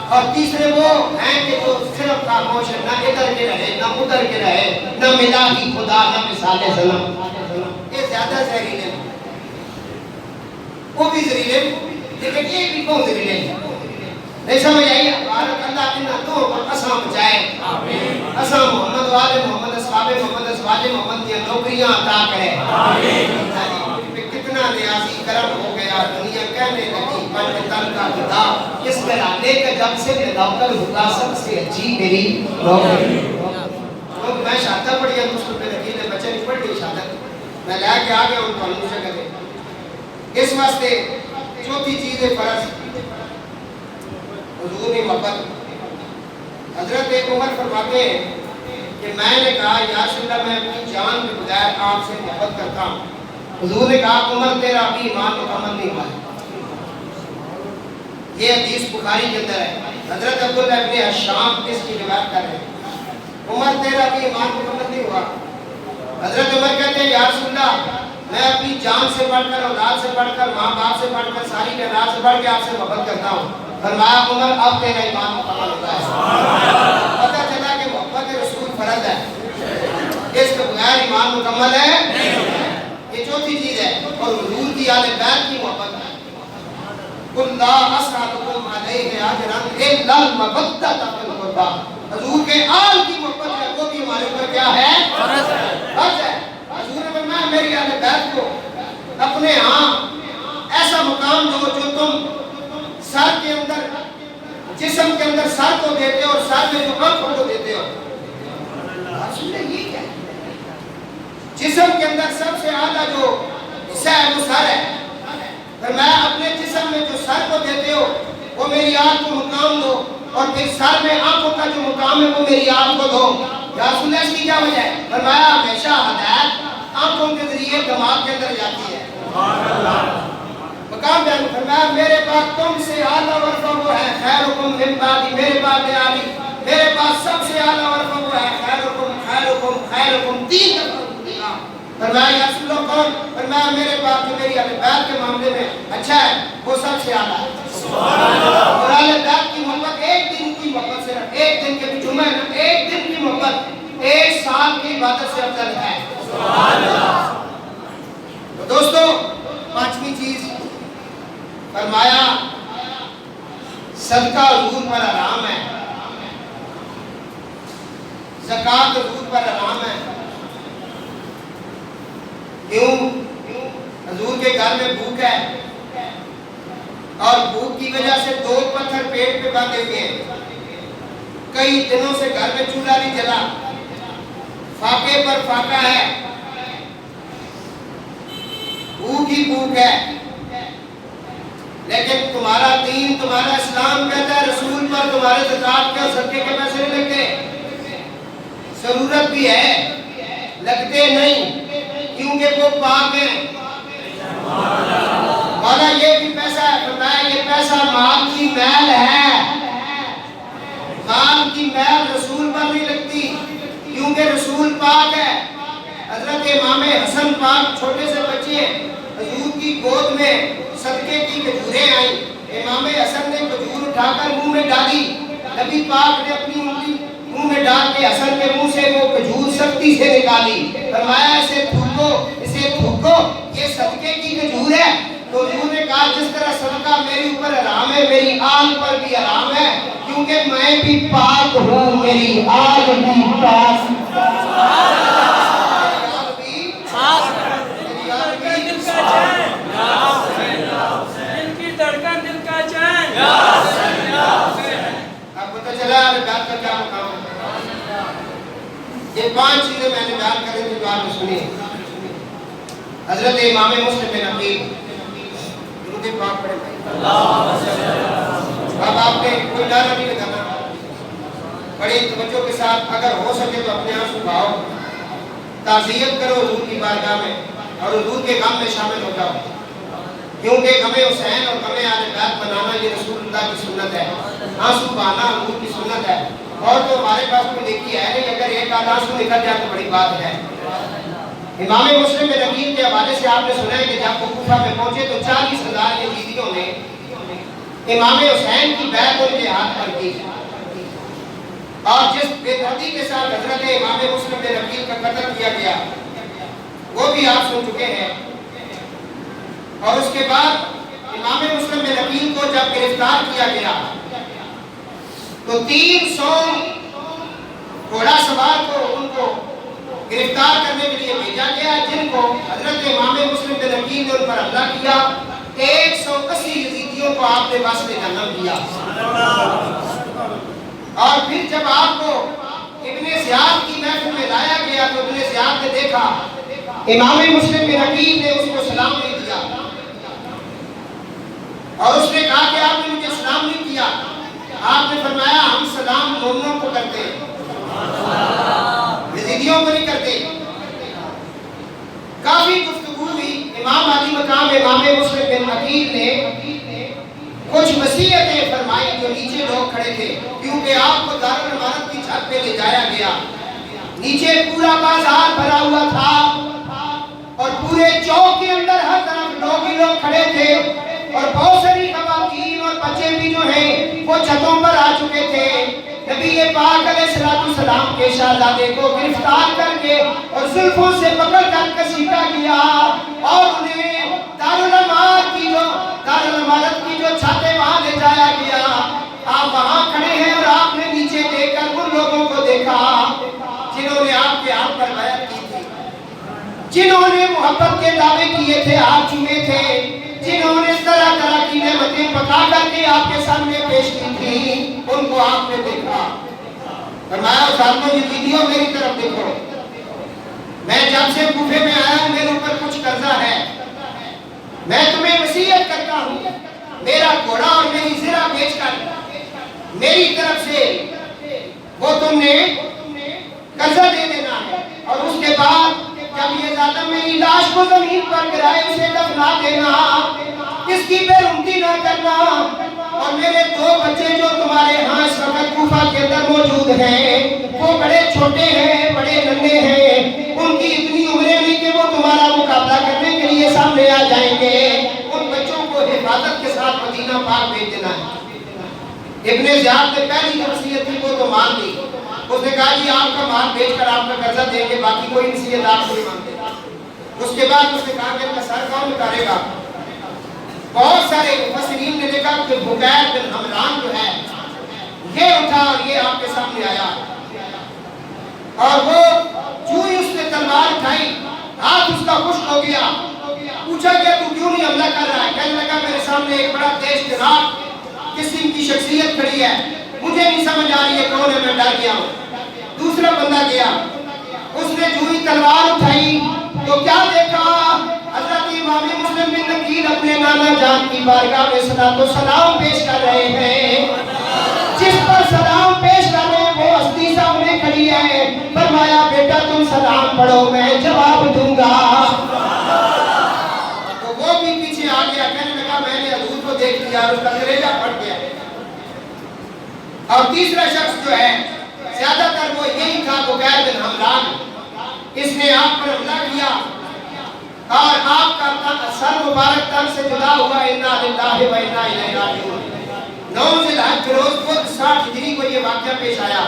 [SPEAKER 1] اور تیسرے وہ ہیں کہ جو صرف خاموش ہے، نہ ادھر کے رہے نہ ادھر کے رہے، نہ ملا ہی خدا نہ مثال سلام، یہ زیادہ زہریلے ہیں، وہ بھی زہریلے لیکن یہ بھی کون زہریلے ہیں؟ نہیں سمجھ آئیے؟ بارک اللہ انہا دو پر قسم بچائے، قسم محمد والے محمد اصحاب محمد ازواج محمد کی نوکریاں عطا کرے، کتنا نیازی کرم ہو گیا، دنیا کہنے لگی من تن کا خدا، اس گھرانے کا جب سے نوکر ہوگا سب سے اچھی میری نوکری۔ لوگ میں شادہ پڑھی ہوں، مسلم میں رکیل بچے نہیں پڑھ گئی شادہ، میں لے کے آگیا ان کو انوشہ کرے۔ اس واسطے چوتھی چیز فرض حضور کی محبت۔ حضرت عمر فرماتے ہیں کہ میں نے کہا یا رسول اللہ میں اپنی جان کے بغیر آپ سے محبت کرتا ہوں۔ حضور نے کہا عمر تیرا ابھی ایمان مکمل نہیں ہوا ہے۔ یہ حدیث بخاری کے اندر ہے، حضرت عبداللہ ابن حشام اس کی روایت کر رہے ہیں، عمر تیرا ابھی ایمان مکمل نہیں ہوا۔ حضرت عمر کہتے ہیں یا رسول اللہ میں اپنی جان سے بڑھ کر، اولاد سے بڑھ کر، ماں باپ سے بڑھ کر، ساری کائنات سے بڑھ کے آپ سے محبت کرتا ہوں۔ فرمایا عمر اب تیرا ایمان مکمل ہوتا ہے۔ پتہ چلا کہ محبت رسول فرض ہے، اس کے بغیر ایمان مکمل ہے۔ یہ چوتھی چیز ہے، اور حضور کی آل بیت کی محبت ہے۔ قُلْ لَا أَسْأَلُكُمْ عَلَيْهِ أَجْرًا إِلَّا الْمَوَدَّةَ فِي الْقُرْبَىٰ۔ حضور کے آل کی محبت ہے، وہ بھی ہمارے اوپر کیا ہے؟ فرض ہے۔ حضور نے فرمایا میری آل بیت کو اپنے ہاں ایسا مقام دو جو تم سر کے اندر جسم کے اندر سر کو دیتے ہو اور سر میں جو آنکھوں کو دیتے ہو. یہ کیا ہے؟ جسم کے اندر سب سے اعلیٰ جو حصہ ہے وہ سر ہے. فرمایا اپنے جسم میں جو سر کو دیتے ہو وہ میری آنکھ کو مقام دو اور پھر سر میں آنکھوں کا جو مقام ہے وہ میری آنکھ کو دو. یا رسول اللہ اس کی کیا وجہ ہے؟ فرمایا ہمیشہ ہدایت آنکھوں کے ذریعے دماغ کے اندر جاتی ہے. مقام بیان فرمایا میرے پاس تم سے اعلیٰ ورثہ وہ ہے خیرکم من بعدی، میرے بعد علی میرے پاس سب سے اعلیٰ ورثہ وہ ہے خیرکم خیرکم خیرکم. 3 دفعہ فرمایا یا رسول اللہ کون؟ فرمایا میرے پاس جو میری اہل بیت کے معاملے میں اچھا ہے وہ سب سے اعلیٰ ہے. سبحان اللہ. اور اہل بیت کی محبت ایک دن کی محبت سے ایک دن کے بھی جمعہ ہے نا، ایک دن کی محبت 1 سال کی عبادت سے افضل ہے. سبحان اللہ. تو دوستو 5ویں چیز فرمایا صدقہ حضور پر حرام ہے، زکوٰۃ حضور پر حرام ہے. کیوں؟ حضور کے گھر میں بھوک ہے اور بھوک کی وجہ سے 2 پتھر پیٹ پہ باندھے ہوئے ہیں. کئی دنوں سے گھر میں چولہا نہیں جلا، فاقے پر فاقہ ہے، بھوک ہی بھوک ہے. لیکن تمہارا دین تمہارا اسلام کہتا ہے رسول پر تمہارے زکوٰۃ کے اور صدقے کے پیسے نہیں لگتے. ضرورت بھی ہے لگتے نہیں کیونکہ وہ پاک ہیں. اور یہ بھی پیسہ ہے، فرمایا یہ پیسہ مال کی میل ہے، مال کی میل رسول پر نہیں لگتی کیونکہ رسول پاک ہے. حضرت امام حسن پاک چھوٹے سے بچے ہیں، حضور کی گود میں صدقے کی کھجوریں آئیں، امام حسن نے کھجور اٹھا کر منہ میں ڈالی، نبی پاک نے اپنی انگلی منہ میں ڈال کے حسن کے منہ سے وہ کھجور سختی سے نکالی. فرمایا اسے تھوکو یہ صدقے کی کھجور ہے. تو حضور نے کہا جس طرح صدقہ میرے اوپر حرام ہے میری آل پر بھی حرام ہے کیونکہ میں بھی پاک ہوں، میری آل بھی پاک. یہ 5 چیزیں میں نے بیان کریں تو آپ نے سنی. حضرت امام مسلم بن عقیل درود پاک پڑھیں بھائی. اب آپ نے کوئی ڈر نہیں لگانا، بڑی توجہ کے ساتھ اگر ہو سکے تو اپنے آنسو بہاؤ، تعزیت کرو حضور کی بارگاہ میں اور حضور کے غم میں شامل ہو جاؤ کیونکہ غم حسین اور غم اہل بیت منانا یہ رسول اللہ کی سنت ہے. آنسو بہانا حضور کی سنت ہے. اور تو ہمارے پاس کوئی نیکی ہے نہیں، اگر ایک آدھ آنسو نکل جائے تو بڑی بات ہے. امام مسلم بن عقیل کے حوالے سے آپ نے سنا ہے کہ جب وہ کوفہ میں پہنچے تو 40,000 یزیدیوں نے امام حسین کی بیعت ان کے ہاتھ پر کی اور جس بے دردی کے ساتھ حضرت امام مسلم بن عقیل کا قتل کیا گیا وہ بھی آپ سن چکے ہیں. اور اس کے بعد امام مسلم بن عقیل کو جب گرفتار کیا گیا تو 300 گھوڑا سوار کو ان کو گرفتار کرنے کے لیے بھیجا گیا جن کو حضرت امام مسلم بن عقیل نے ان پر حملہ کیا. 180 یزیدیوں کو آپ نے وصل جہنم دیا. اور پھر جب آپ کو ابن زیاد کی محفل میں لایا گیا تو ابن زیاد نے دیکھا امام مسلم بن عقیل نے اس کو سلام نہیں دیا اور اس نے کہا کہ آپ نے مجھے سلام نہیں کیا. آپ نے فرمایا ہم سلام مومنوں کو کرتے ہیں، یزیدیوں کو نہیں کرتے. کافی گفتگو ہوئی. امام علی مقام امام مسلم بن عقیل نے کچھ وصیتیں فرمائی جو نیچے لوگ کھڑے تھے کیونکہ آپ کو دارالامانت کی چھت پہ لے جایا گیا. نیچے پورا بازار بھرا ہوا تھا اور پورے چوک کے اندر ہر طرف لوگ ہی لوگ کھڑے تھے اور بہت ساری خواتین اور بچے بھی جو ہیں وہ چھتوں پر آ چکے تھے. نبی پاک علیہ السلام کے شہزادے کو گرفتار کر کے اور زلفوں سے پکڑ کر کسیٹا کیا اور انہیں دارالامانت کی جو چھتیں وہاں لے جایا گیا. آپ وہاں کھڑے ہیں اور آپ نے نیچے دیکھ کر ان لوگوں کو دیکھا جنہوں نے آپ کے ہاتھ پر بیعت کی تھی. جنہوں نے محبت کے دعوے کیے تھے آپ چنے تھے، جنہوں نے طرح طرح کی نعمتیں پکا کر کے آپ کے سامنے پیش کی تھی، ان کو آپ نے دیکھا۔ فرمایا ساتھوں یہ ویڈیو میری طرف دیکھو، میں جب سے کوفے میں آیا ہوں میرے اوپر کچھ قرضہ ہے، میں تمہیں وصیت کرتا ہوں میرا گھوڑا اور میری زرہ بیچ کر میری طرف سے وہ تم نے قرضہ دے دینا ہے، اور اس کے بعد جب یہ ظالم میری لاش کو زمین پر گرائے اسے دفنا دینا، اس کی بے رحمتی نہ کرنا، اور میرے 2 بچے جو تمہارے ہاں اس وقت کوفہ کے اندر موجود ہیں وہ بڑے چھوٹے ہیں، بڑے ننھے ہیں، ان کی اتنی عمریں نہیں کہ وہ تمہارا مقابلہ کرنے کے لیے سامنے آ جائیں گے، ان بچوں کو حفاظت کے ساتھ مدینہ پاک بھیج دینا ہے۔ ابن زیاد نے پہلی وصیت تھی وہ تو مان لی، اس نے کہا جی آپ کا مال بیچ کر آپ کا قرضہ دیں گے، باقی کوئی وصیت آپ سے نہیں مانتے۔ اس کے بعد اس نے کہا کہ ان کا سر کون اتارے گا؟ بہت سارے مفسرین نے لکھا کہ بکیر بن حمران جو ہے یہ اٹھا اور یہ آپ کے سامنے آیا، اور وہ جو ہی اس نے تلوار اٹھائی ہاتھ اس کا خشک ہو گیا، پوچھا کہ تو کیوں نہیں حملہ کر رہا ہے؟ کہنے لگا میرے سامنے ایک بڑا تیز جناب قسم کی شخصیت کھڑی ہے، مجھے نہیں سمجھ آ رہی ہے کون ہے، میں ڈر گیا ہوں۔ دوسرا بندہ گیا، اس نے جو ہی تلوار اٹھائی تو کیا دیکھا؟ حضرت امام مسلم بن نقیل اپنے نانا جان کی بارگاہ میں صلاۃ و سلام پیش کر رہے ہیں، جس پر سلام پیش کر رہے ہیں وہ ہستی سامنے کھڑی ہے، فرمایا بیٹا تم سلام پڑھو میں جواب دوں گا۔ تو وہ بھی پیچھے آ گیا، کہنے لگا میں نے حضور کو دیکھ لیا اور اس کا کلیجہ پھٹ گیا۔ اور تیسرا شخص جو ہے زیادہ تر وہ یہی تھا بکیر بن حمران، اس نے آپ پر حملہ کیا اور آپ کا سر مبارک تن سے جدا ہوا، انا للہ و انا الیہ راجعون۔ 9 ذی الحج کے روز خود 60 ہجری کو یہ واقعہ پیش آیا،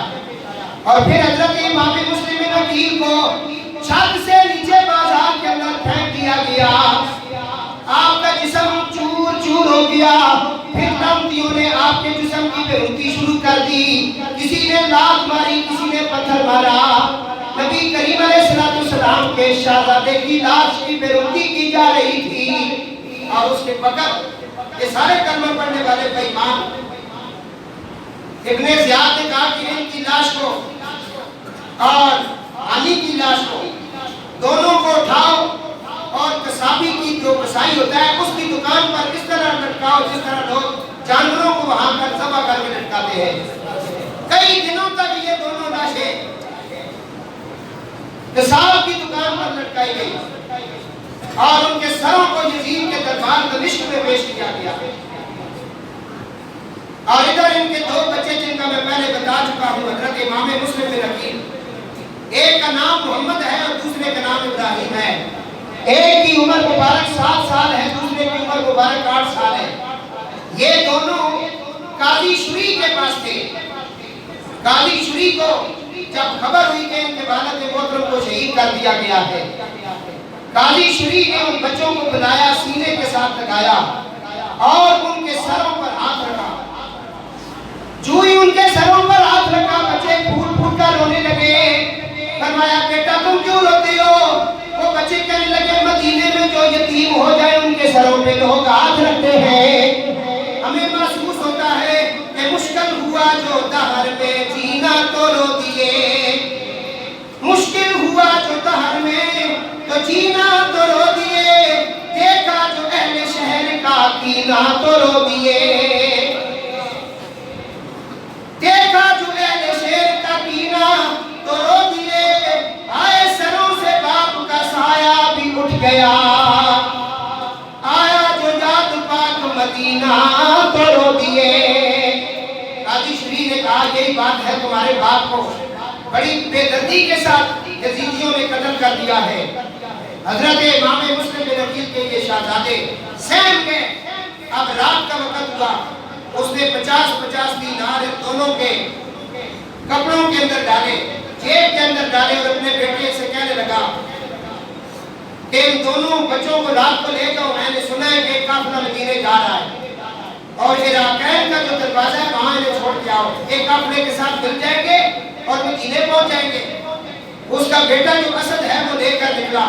[SPEAKER 1] اور پھر حضرت امام مسلم بن عقیل کو چھت سے نیچے بازار کے اندر پھینک دیا گیا، آپ کا جسم چور چور ہو گیا۔ پھر تمتیوں نے آپ کے جسم کی بے رحمتی شروع کر دی، کسی نے لات ماری، کسی نے پتھر مارا۔ نبی کریم علیہ السلام کے شہزادے کی لاش کی بے رحمتی کی جا رہی تھی، اور اس کے وقت یہ سارے کلمہ پڑھنے والے بے ایمان ابن زیاد نے کہا کہ ان کی لاش کو اور علی کی لاش کو دونوں کو اٹھاؤ اور قصابی کی جو قصائی ہوتا ہے اس کی دکان پر اس طرح لٹکاؤ جس طرح لوگ جانوروں کو وہاں پر ذبح کر کے لٹکاتے ہیں۔ کئی دنوں تک یہ دونوں لاشیں قصاب کی دکان پر لٹکائی گئی اور ان کے سروں کو یزید کے دربار دمشق میں پیش کیا گیا، اور ادھر ان کے 2 بچے جن کا میں پہلے بتا چکا ہوں، حضرت امام مسلم بن عقیل، ایک کا نام محمد ہے اور دوسرے کا نام ابراہیم ہے، ایک کی عمر مبارک 7 سال ہے، دوسرے کی عمر مبارک 8 سال ہے۔ یہ دونوں قاضی شریع کے پاس تھے۔ قاضی شریع کو جب خبر ہوئی کہ ان کے والد محترم کو شہید کر دیا گیا ہے، قاضی شریع نے ان بچوں کو بلایا، سینے کے ساتھ لگایا اور ان کے سروں پر ہاتھ رکھا۔ جو ہی ان کے سروں پر ہاتھ رکھا بچے پھوٹ پھوٹ کر رونے لگے۔ فرمایا بیٹا تم کیوں روتے ہو؟ وہ بچے کہنے لگے مدینے میں جو یتیم ہو جائے ان کے سروں پہ لوگ ہاتھ رکھتے ہیں، ہمیں محسوس ہوتا ہے کہ مشکل ہوا جو دہر میں جینا تو رو دیے، مشکل ہوا جو دہر میں تو جینا تو رو دیے، دیکھا جو اہل شہر کا کینا تو رو دیے، دیکھا جو اہل شہر کا کینا تو رو دیے، آئے سروں سے باپ کا سایہ بھی اٹھ گیا، آیا جو یاد پاک مدینہ تو رو دیے۔ قاضی شریع نے کہا یہی بات ہے، تمہارے باپ کو بڑی بے دردی کے ساتھ یزیدیوں نے قتل کر دیا ہے۔ حضرت امام مسلم بن عقیل کے یہ شہزادے سہم گئے۔ اب رات کا وقت ہوا، اس نے 50 دینار دونوں کے کپڑوں کے اندر ڈالے، جیب کے اندر ڈالے اور اپنے بیٹے سے کہنے لگا کہ ان دونوں بچوں کو رات کو لے جاؤ، میں نے سنا ہے کہ قافلہ مدینے جا رہا ہے اور یہ راکین کا جو دروازہ ہے وہاں انہیں چھوڑ کے آؤ، ایک قافلے کے ساتھ مل جائیں گے اور مدینے پہنچ جائیں گے۔ اس کا بیٹا جو اسد ہے وہ لے کر نکلا،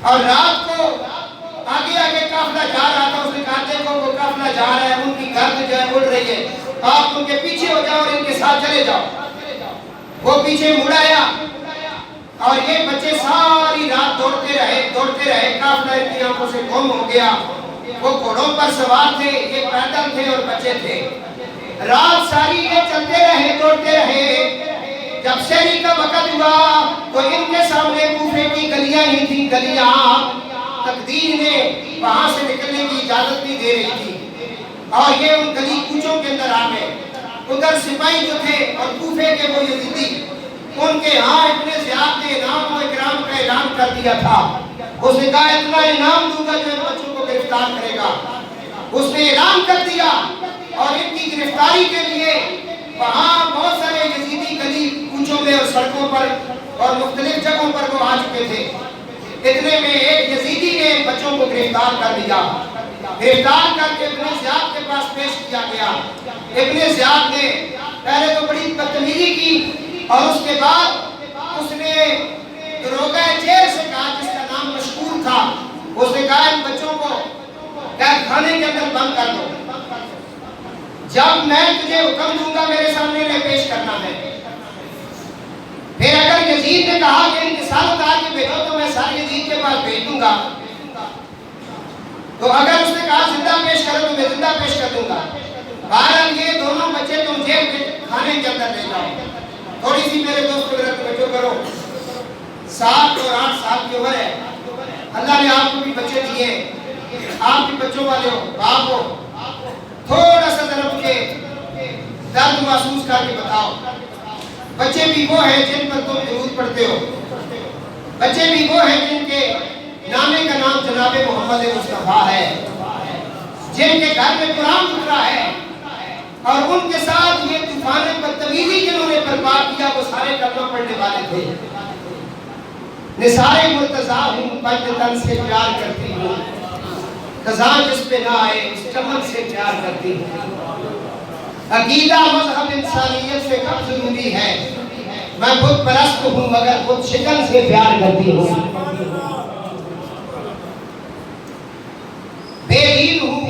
[SPEAKER 1] اور رات کو آگے آگے قافلہ جا رہا تھا، اس نے کہا دیکھو وہ قافلہ جا رہا ہے، ان کی گرد جو ہے اڑ رہی ہے، آپ ان کے پیچھے ہو جاؤ اور ان کے ساتھ چلے جاؤ۔ وہ پیچھے مڑایا اور یہ بچے ساری رات دوڑتے رہے، قافلہ ان کی آنکھوں سے گم ہو گیا۔ وہ گھوڑوں پر سوار تھے، یہ پیدل تھے اور بچے تھے۔ رات ساری یہ چلتے رہے، دوڑتے رہے۔ جب شہری کا وقت ہوا تو ان کے سامنے کوفے کی گلیاں ہی تھیں، گلیاں تقدیر نے وہاں سے نکلنے کی اجازت نہیں دے رہی تھی، اور یہ ان گلی کوچوں کے اندر آ گئے۔ ادھر سپاہی جو تھے اور کوفے کے وہ یزیدی، ان کے ہاں اتنے زیادہ انعام و اکرام کا اعلان کر دیا تھا۔ اس نے کہا اتنا انعام دوں گا جو ان بچوں کو گرفتار کرے گا۔ اس نے اعلان کر دیا، اور ان کی گرفتاری کے لیے وہاں بہت سارے یزیدی گلی کوچوں میں اور سڑکوں پر اور مختلف جگہوں پر وہ آ چکے تھے۔ اتنے میں ایک یزیدی نے بچوں کو گرفتار کر لیا، گرفتار کر کے ابن زیاد کے پاس پیش کیا گیا۔ ابن زیاد نے پہلے تو بڑی بدتمیزی کی، اور اس کے بعد اس نے دروغہ جیل سے کہا، جس کا نام مشکور تھا، اس نے کہا ان بچوں کو قید خانے کے اندر بند کر دو، جب میں تجھے حکم دوں گا میرے سامنے میں پیش کرنا ہے۔ پھر اگر یزید نے کہا کہ ان کے ساتھ اتار کے بھیجو تو میں سارے یزید کے پاس بھیج دوں گا، تو اگر اس نے کہا زندہ پیش کرو تو میں زندہ پیش کر دوں گا۔ بہرحال یہ دونوں بچے تم جیل کے خانے کے اندر لے جاؤ۔ تھوڑی سی میرے دوست کو توجہ کرو، 7 اور 8 سال کی عمر ہے، اللہ نے آپ کو بھی بچے دیے، آپ بھی بچوں والے ہو، باپ ہو، تھوڑا سا طرف کے درد محسوس کر کے بتاؤ۔ بچے بھی وہ ہیں جن پر تم درود پڑھتے ہو، بچے بھی وہ ہیں جن کے نامے کا نام جناب محمد مصطفیٰ ہے، جن کے گھر میں قرآن اترا ہے، اور ان کے ساتھ یہ طوفان بدتمیزی جنہوں نے برپا کیا وہ سارے کلمہ پڑھنے والے تھے۔ نثار مرتضیٰ ہوں، پنج تن سے پیار کرتی ہوں، خزاں جس پہ نہ آئے اس چمن سے پیار کرتی ہوں۔ عقیدہ مذہب انسانیت سے کم ضروری ہے، میں بت پرست ہوں مگر بت شکن سے پیار کرتی ہوں۔ بے دین ہوں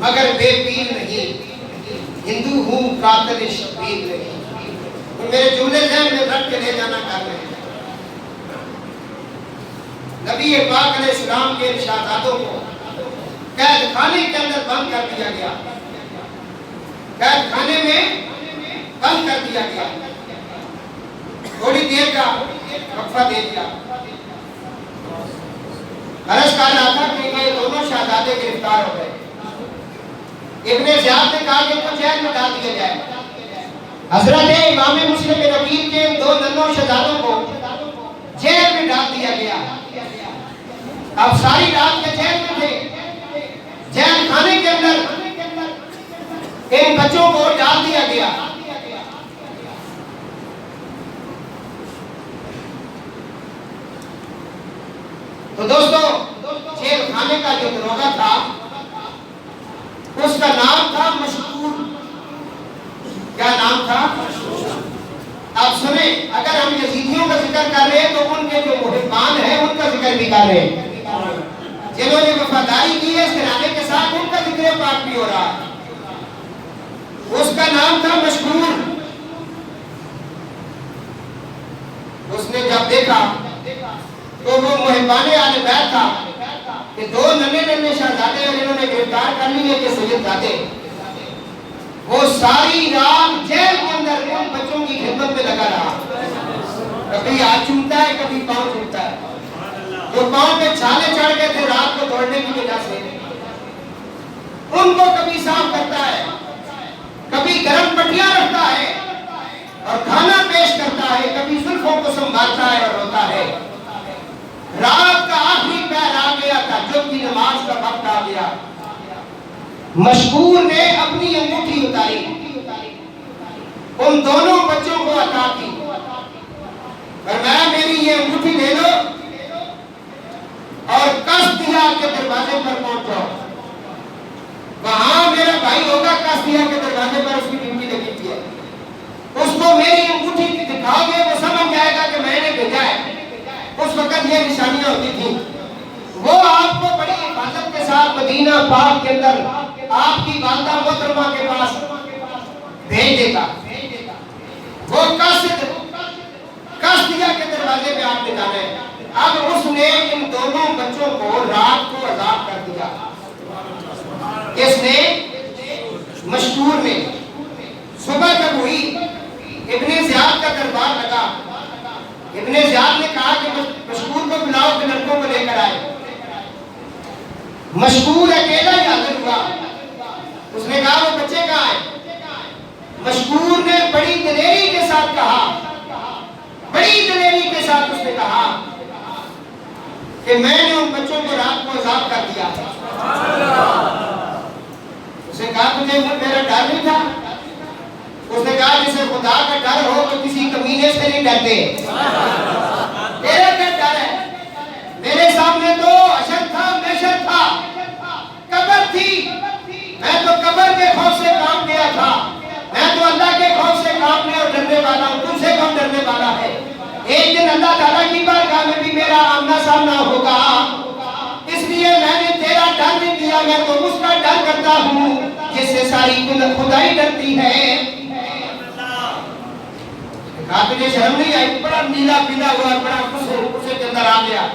[SPEAKER 1] مگر بے پیر نہیں، ہندو ہوں قاتل شبیر نہیں۔ میرے جملے ذہن میں رکھ کے لے جانا کر رہے ہیں۔ نبی پاک علیہ السلام کے ارشاداتوں کو قید خانے کے اندر بند کر دیا گیا، قید خانے میں بند کر دیا گیا، تھوڑی دیر کا وقفہ دے دیا۔ عرض کر رہا تھا کہ یہ دونوں شہزادے گرفتار ہو گئے۔ ابن زیاد نے کہا کہ ان کو جیل میں ڈال دیا جائے۔ حضرت امام مسلم بن عقیل کے 2 ننھوں شہزادوں کو جیل میں ڈال دیا گیا۔ اب ساری رات کے جیل میں تھے، جیل خانے کے اندر ان بچوں کو ڈال دیا گیا۔ تو دوستو جیل خانے کا جو دروغہ تھا اس کا نام تھا مشکور۔ کیا نام تھا؟ آپ سنیں، اگر ہم یزیدیوں کا ذکر کر رہے ہیں تو ان کے جو محبان ہیں ان کا ذکر بھی کر رہے ہیں، جنہوں نے وفاداری کی ہے اس گھرانے کے ساتھ، ان کا ذکر پاک بھی ہو رہا ہے۔ اس کا نام تھا مشکور۔ اس نے جب دیکھا تو وہ محبان آل بیت تھا کہ 2 ننھے شہزادے اور انہوں نے گرفتار کر لیے کہ سید زادے، وہ ساری رات جیل کے اندر ان بچوں کی خدمت میں لگا رہا۔ کبھی ہاتھ چومتا ہے، کبھی پاؤں چومتا ہے، جو پاؤں پہ چھالے چڑھ گئے تھے رات کو دوڑنے کی وجہ سے ان کو کبھی صاف کرتا ہے، کبھی گرم پٹیاں رکھتا ہے اور کھانا پیش کرتا ہے، کبھی زلفوں کو سنبھالتا ہے اور روتا ہے۔ رات کا آخری پہر آ گیا، تہجد کی نماز کا وقت آ گیا۔ مشکور نے اپنی انگوٹھی اتاری، ان دونوں بچوں کو عطا کی، فرمایا میری یہ انگوٹھی لے لو اور کستیا کے دروازے پر پہنچ جاؤ، وہاں میرا بھائی ہوگا کستیا کے دروازے پر، اس کی ڈیوٹی لگی ہوئی ہے، اس کو میری انگوٹھی دکھاؤ گے وہ سمجھ جائے گا کہ میں نے بھیجا ہے۔ اس وقت وقت یہ نشانیاں ہوتی تھیں، وہ آپ کو بڑی حفاظت کے ساتھ مدینہ پاک کے اندر آپ کی والدہ محترمہ کے پاس بھیج دیتا. وہ قصدیہ کے دروازے پہ آپ نے جانا ہے. اب اس نے ان دونوں بچوں کو رات کو عذاب کر دیا. اس نے مشکور میں صبح جب ہوئی ابن زیاد کا دربار لگا. ابن زیاد نے کہا کہ مشکور کو بلاؤ کہ لڑکوں کو لے کر آئے. مشکور اکیلا ہی حاضر ہوا. اس نے کہا وہ بچے کہاں ہیں؟ مشکور نے بڑی دلیری کے ساتھ کہا، بڑی دلیری کے ساتھ اس نے کہا کہ میں نے ان بچوں کو رات کو عذاب کر دیا. اس نے کہا تجھے میرا ڈر نہیں تھا؟ اس نے کہا جسے خدا کا ڈر ہو تو کسی کمینے سے نہیں ڈرتے. میرا کیا ڈر ہے؟ میرے سامنے تو اشد تھا، محشر تھا، قبر تھی. میں تو قبر کے خوف سے کام کیا تھا. میں تو اللہ کے خوف سے کامنے اور ڈرنے والا ہوں. تم سے کون ڈرنے والا ہے؟ ایک دن اللہ تعالیٰ کی بارگاہ میں بھی میرا آمنا سامنا ہوگا. اس لیے میں نے تیرا ڈر نہیں کیا، میں تو اس کا ڈر کرتا ہوں جس سے ساری خدائی ڈرتی ہے. کہا تجھے شرم نہیں آئی؟ بڑا نیلا پیلا ہوا، بڑا غصے کے اندر آ گیا.